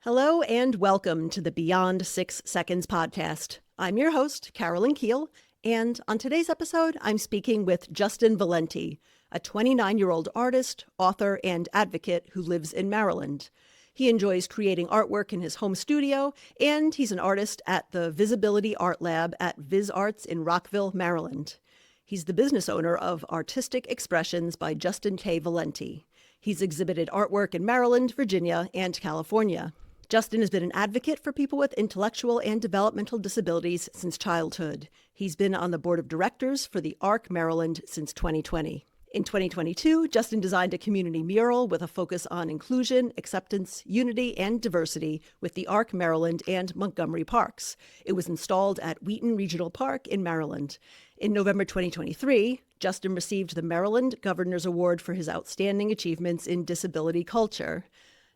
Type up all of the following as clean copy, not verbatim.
Hello and welcome to the Beyond 6 Seconds podcast. I'm your host, Carolyn Keel, and on today's episode, I'm speaking with Justin Valenti, a 29-year-old artist, author, and advocate who lives in Maryland. He enjoys creating artwork in his home studio, and he's an artist at the VisAbility Art Lab at VisArts in Rockville, Maryland. He's the business owner of Artistic Expressions by Justin K Valenti. He's exhibited artwork in Maryland, Virginia, and California. Justin has been an advocate for people with intellectual and developmental disabilities since childhood. He's been on the board of directors for the ARC Maryland since 2020. In 2022, Justin designed a community mural with a focus on inclusion, acceptance, unity, and diversity with the ARC Maryland and Montgomery Parks. It was installed at Wheaton Regional Park in Maryland. In November 2023, Justin received the Maryland Governor's Award for his outstanding achievements in disability culture.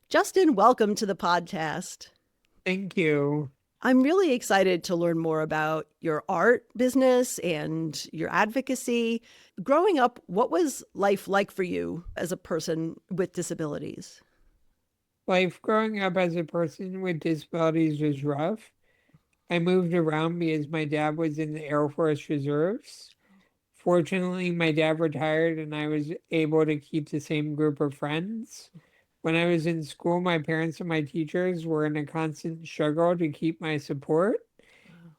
Justin, welcome to the podcast. Thank you. I'm really excited to learn more about your art business and your advocacy. Growing up, what was life like for you as a person with disabilities? Life growing up as a person with disabilities was rough. I moved around because my dad was in the Air Force Reserves. Fortunately, my dad retired and I was able to keep the same group of friends. When I was in school, my parents and my teachers were in a constant struggle to keep my support.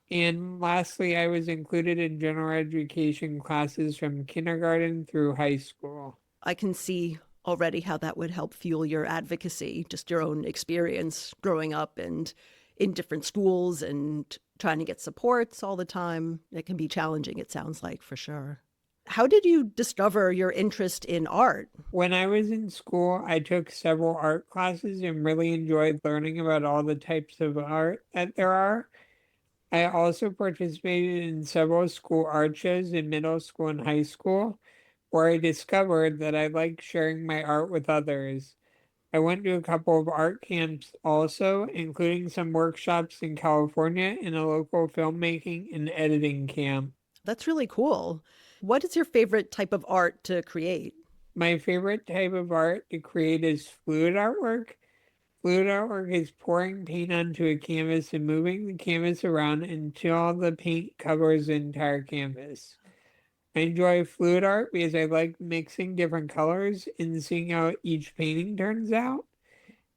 And lastly, I was included in general education classes from kindergarten through high school. I can see already how that would help fuel your advocacy, just your own experience growing up and in different schools and trying to get supports all the time. It can be challenging, it sounds like, for sure. How did you discover your interest in art? When I was in school, I took several art classes and really enjoyed learning about all the types of art that there are. I also participated in several school art shows in middle school and high school, where I discovered that I liked sharing my art with others. I went to a couple of art camps also, including some workshops in California and a local filmmaking and editing camp. That's really cool. What is your favorite type of art to create? My favorite type of art to create is fluid artwork. Fluid artwork is pouring paint onto a canvas and moving the canvas around until the paint covers the entire canvas. I enjoy fluid art because I like mixing different colors and seeing how each painting turns out.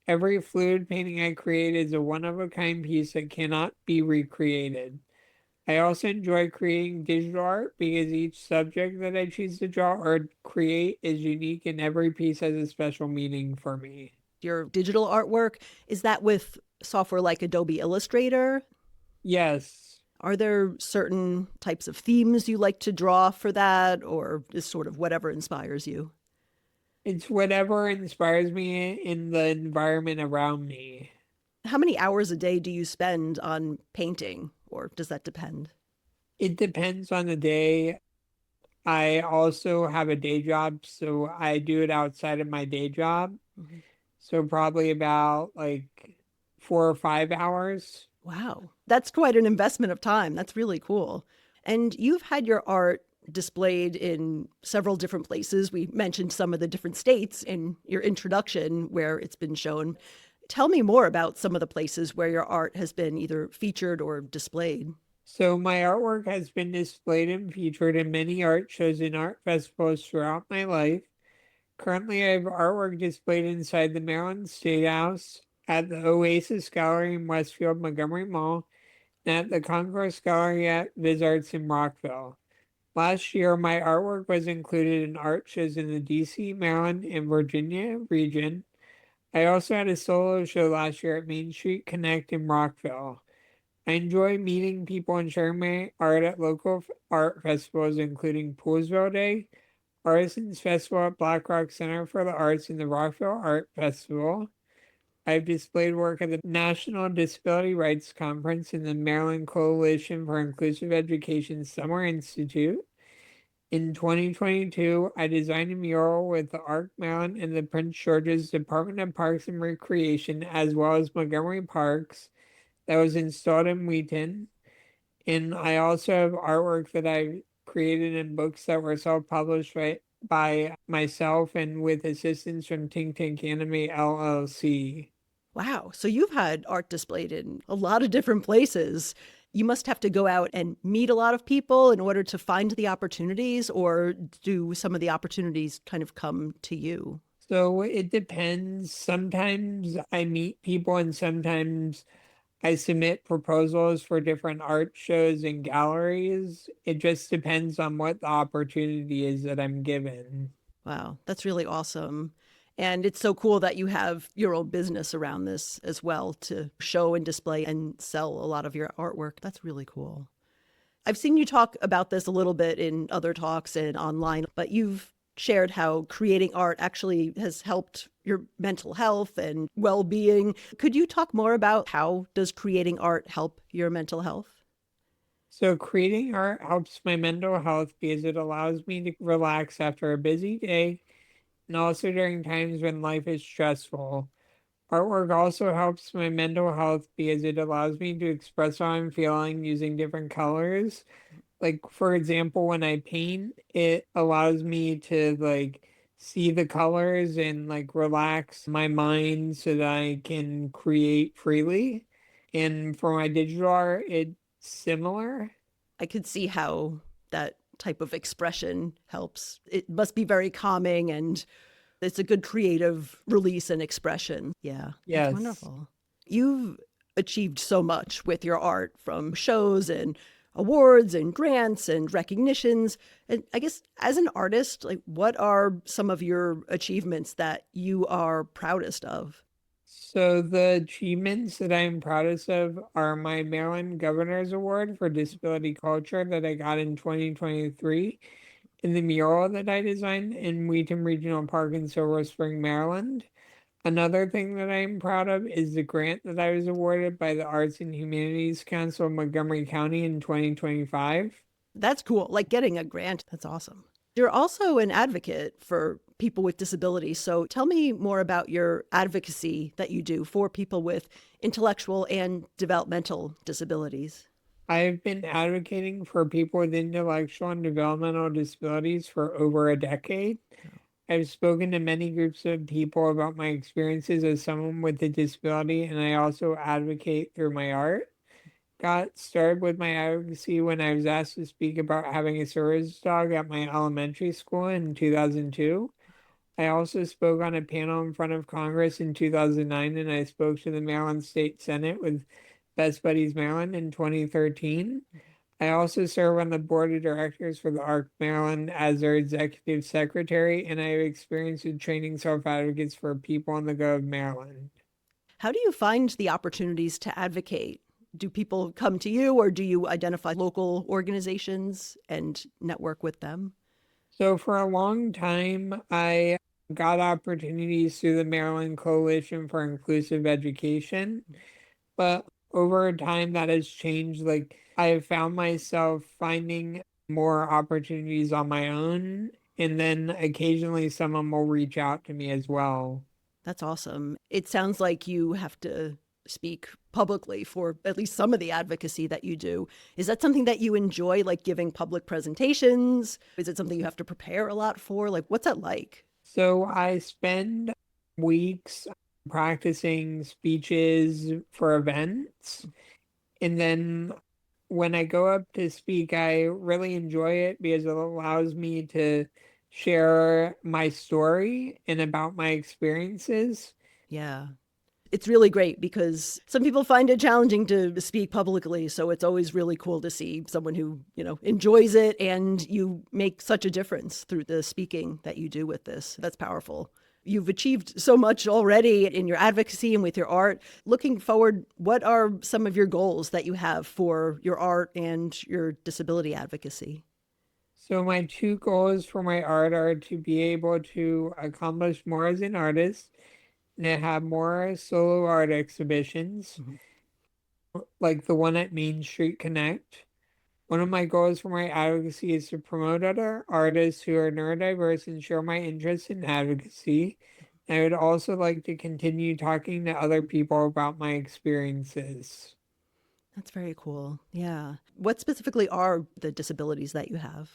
Every fluid painting I create is a one-of-a-kind piece that cannot be recreated. I also enjoy creating digital art because each subject that I choose to draw or create is unique and every piece has a special meaning for me. Your digital artwork, is that with software like Adobe Illustrator? Yes. Are there certain types of themes you like to draw for that, or is sort of whatever inspires you? It's whatever inspires me in the environment around me. How many hours a day do you spend on painting, or does that depend? It depends on the day. I also have a day job, so I do it outside of my day job. Mhm. So probably about like 4 or 5 hours. Wow, that's quite an investment of time. That's really cool. And you've had your art displayed in several different places. We mentioned some of the different states in your introduction where it's been shown. Tell me more about some of the places where your art has been either featured or displayed. So my artwork has been displayed and featured in many art shows and art festivals throughout my life. Currently, I have artwork displayed inside the Maryland State House, at the Oasis Gallery in Westfield Montgomery Mall, and at the Concourse Gallery at VisArts in Rockville. Last year, my artwork was included in art shows in the DC, Maryland, and Virginia region. I also had a solo show last year at Main Street Connect in Rockville. I enjoy meeting people and sharing my art at local art festivals, including Poolsville Day, Artisans Festival at Black Rock Center for the Arts, and the Rockville Art Festival. I've displayed work at the National Disability Rights Conference and the Maryland Coalition for Inclusive Education Summer Institute. In 2022, I designed a mural with the ARC Maryland and the Prince George's Department of Parks and Recreation, as well as Montgomery Parks, that was installed in Wheaton. And I also have artwork that I created in books that were self-published by myself and with assistance from Think Tank Anime LLC. Wow. So you've had art displayed in a lot of different places. You must have to go out and meet a lot of people in order to find the opportunities, or do some of the opportunities kind of come to you? So it depends. Sometimes I meet people and sometimes I submit proposals for different art shows and galleries. It just depends on what the opportunity is that I'm given. Wow, that's really awesome. And it's so cool that you have your own business around this as well to show and display and sell a lot of your artwork. That's really cool. I've seen you talk about this a little bit in other talks and online, but you've shared how creating art actually has helped your mental health and well-being. Could you talk more about how does creating art help your mental health? So creating art helps my mental health because it allows me to relax after a busy day and also during times when life is stressful. Artwork also helps my mental health because it allows me to express how I'm feeling using different colors. Like, for example, when I paint, it allows me to see the colors and relax my mind so that I can create freely. And for my digital art, it's similar. I could see how that type of expression helps. It must be very calming and it's a good creative release and expression. Yeah, that's Yes. wonderful. You've achieved so much with your art, from shows and awards and grants and recognitions. And I guess as an artist, like, what are some of your achievements that you are proudest of? So the achievements that I'm proudest of are my Maryland Governor's Award for Disability Culture that I got in 2023 in the mural that I designed in Wheaton Regional Park in Silver Spring, Maryland. Another thing that I'm proud of is the grant that I was awarded by the Arts and Humanities Council of Montgomery County in 2025. That's cool. Like getting a grant. That's awesome. You're also an advocate for people with disabilities. So tell me more about your advocacy that you do for people with intellectual and developmental disabilities. I've been advocating for people with intellectual and developmental disabilities for over a decade. I've spoken to many groups of people about my experiences as someone with a disability, and I also advocate through my art. Got started with my advocacy when I was asked to speak about having a service dog at my elementary school in 2002. I also spoke on a panel in front of Congress in 2009, and I spoke to the Maryland State Senate with Best Buddies Maryland in 2013. I also serve on the board of directors for the ARC Maryland as their executive secretary, and I have experience with training self-advocates for people on the go of Maryland. How do you find the opportunities to advocate? Do people come to you, or do you identify local organizations and network with them? So for a long time, I got opportunities through the Maryland Coalition for Inclusive Education, but over time that has changed. Like I have found myself finding more opportunities on my own, and then occasionally someone will reach out to me as well. That's awesome. It sounds like you have to speak publicly for at least some of the advocacy that you do. Is that something that you enjoy, like giving public presentations? Is it something you have to prepare a lot for? Like, what's that like? So I spend weeks practicing speeches for events. And then when I go up to speak, I really enjoy it because it allows me to share my story and about my experiences. Yeah. It's really great because some people find it challenging to speak publicly. So it's always really cool to see someone who, enjoys it, and you make such a difference through the speaking that you do with this. That's powerful. You've achieved so much already in your advocacy and with your art. Looking forward, what are some of your goals that you have for your art and your disability advocacy? So my two goals for my art are to be able to accomplish more as an artist and to have more solo art exhibitions, Mhm. like the one at Main Street Connect. One of my goals for my advocacy is to promote other artists who are neurodiverse and share my interest in advocacy. I would also like to continue talking to other people about my experiences. That's very cool. Yeah. What specifically are the disabilities that you have?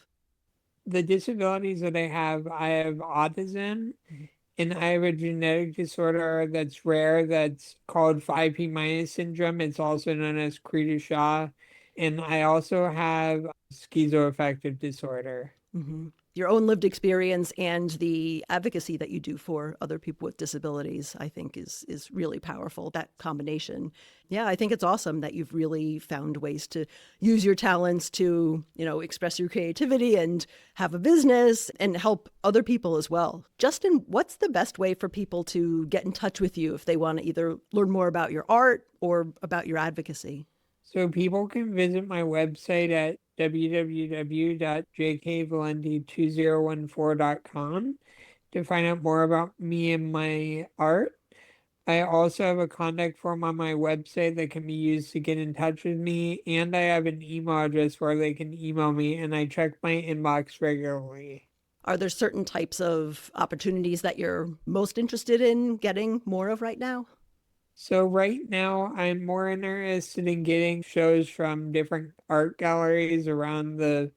The disabilities that I have autism, Mhm. And I have a genetic disorder that's rare that's called 5P minus syndrome. It's also known as Creta-Shaw. And I also have schizoaffective disorder. Your own lived experience and the advocacy that you do for other people with disabilities, I think is really powerful, that combination. Yeah, I think it's awesome that you've really found ways to use your talents to, express your creativity and have a business and help other people as well. Justin, what's the best way for people to get in touch with you if they want to either learn more about your art or about your advocacy? So people can visit my website at www.jkvalenti2014.com to find out more about me and my art. I also have a contact form on my website that can be used to get in touch with me, and I have an email address where they can email me, and I check my inbox regularly. Are there certain types of opportunities that you're most interested in getting more of right now? So right now, I'm more interested in getting shows from different art galleries around the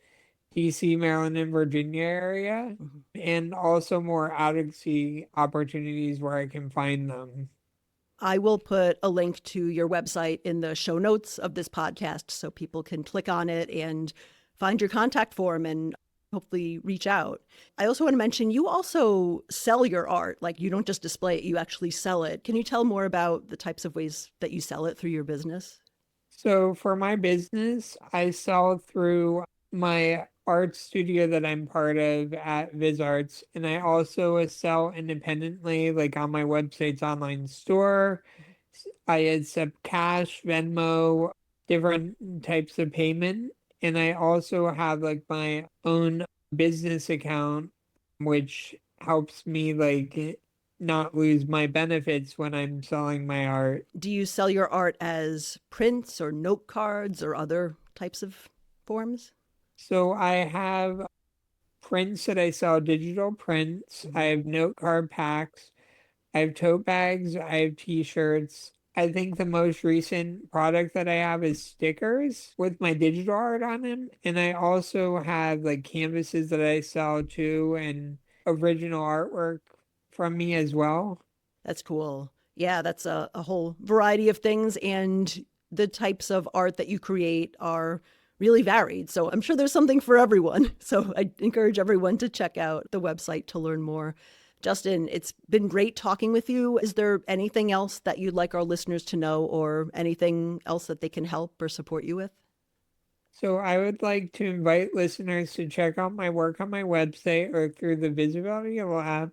DC, Maryland, and Virginia area, Mhm. and also more advocacy opportunities where I can find them. I will put a link to your website in the show notes of this podcast so people can click on it and find your contact form and hopefully reach out. I also want to mention you also sell your art. Like you don't just display it, you actually sell it. Can you tell more about the types of ways that you sell it through your business? So for my business, I sell through my art studio that I'm part of at VisArts, and I also sell independently, like on my website's online store. I accept cash, Venmo, different types of payment, and I also have like my own business account, which helps me like not lose my benefits when I'm selling my art. Do you sell your art as prints or note cards or other types of forms? So I have prints that I sell, digital prints. I Mhm. have note card packs. I have tote bags. I have t-shirts. I think the most recent product that I have is stickers with my digital art on them. And I also have like canvases that I sell too and original artwork from me as well. That's cool. Yeah, that's a whole variety of things. And the types of art that you create are really varied. So I'm sure there's something for everyone. So I encourage everyone to check out the website to learn more. Justin, it's been great talking with you. Is there anything else that you'd like our listeners to know or anything else that they can help or support you with? So I would like to invite listeners to check out my work on my website or through the VisAbility Lab.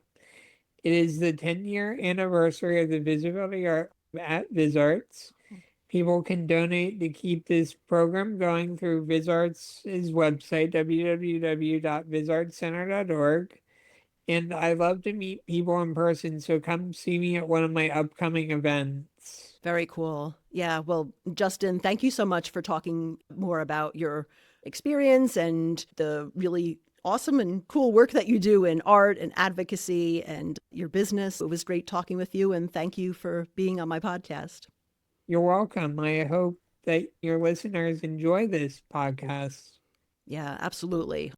It is the 10-year anniversary of the VisAbility Art at VisArts. People can donate to keep this program going through VisArts' website, www.visartscenter.org. And I love to meet people in person, so come see me at one of my upcoming events. Very cool. Yeah. Well, Justin, thank you so much for talking more about your experience and the really awesome and cool work that you do in art and advocacy and your business. It was great talking with you, and thank you for being on my podcast. You're welcome. I hope that your listeners enjoy this podcast. Yeah, absolutely.